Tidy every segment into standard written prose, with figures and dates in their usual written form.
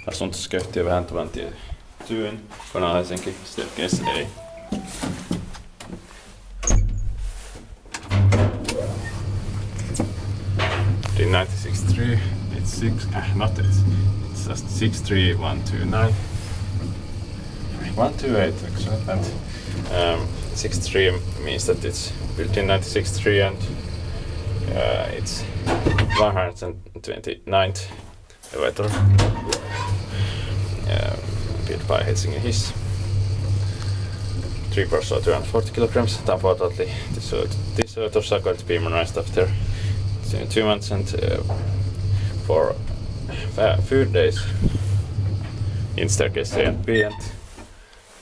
Asunto ska yhtiö Vähäntuvantie tyyn, Konala Helsinki, staircase A. The 963, it's just 63129. 128 actually, and 63 means that it's built in 1963 and it's 129th elevator built by Helsingin Hissi. 3 persons, 240 kilograms. Unfortunately, these elevators are going to be modernized after 2 months and for few days in staircase A and B and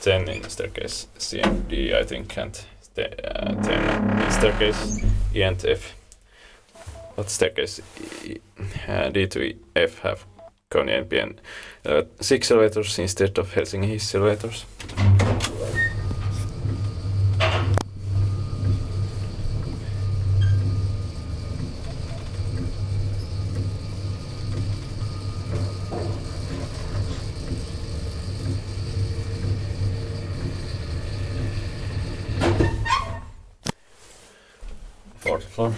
10 in staircase C and D, I think, and 10 in staircase E and F. But staircase D to F have Koni and B and 6 elevators instead of Helsingin Hissi elevators. Fourth floor.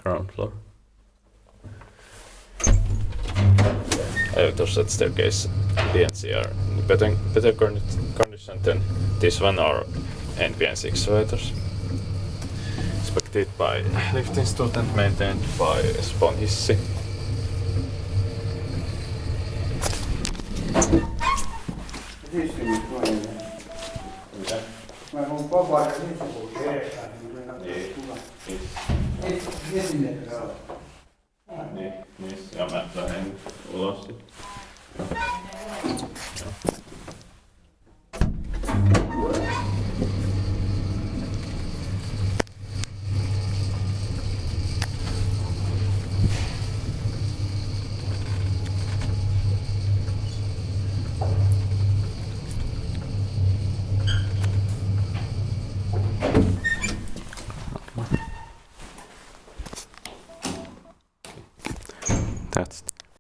Ground floor. Elevators at staircase B and C are in better condition than this one or N, B and 6 elevators. Inspected by lift institute and maintained by Espoon Hissi. Niin, ja mä lähden ulos.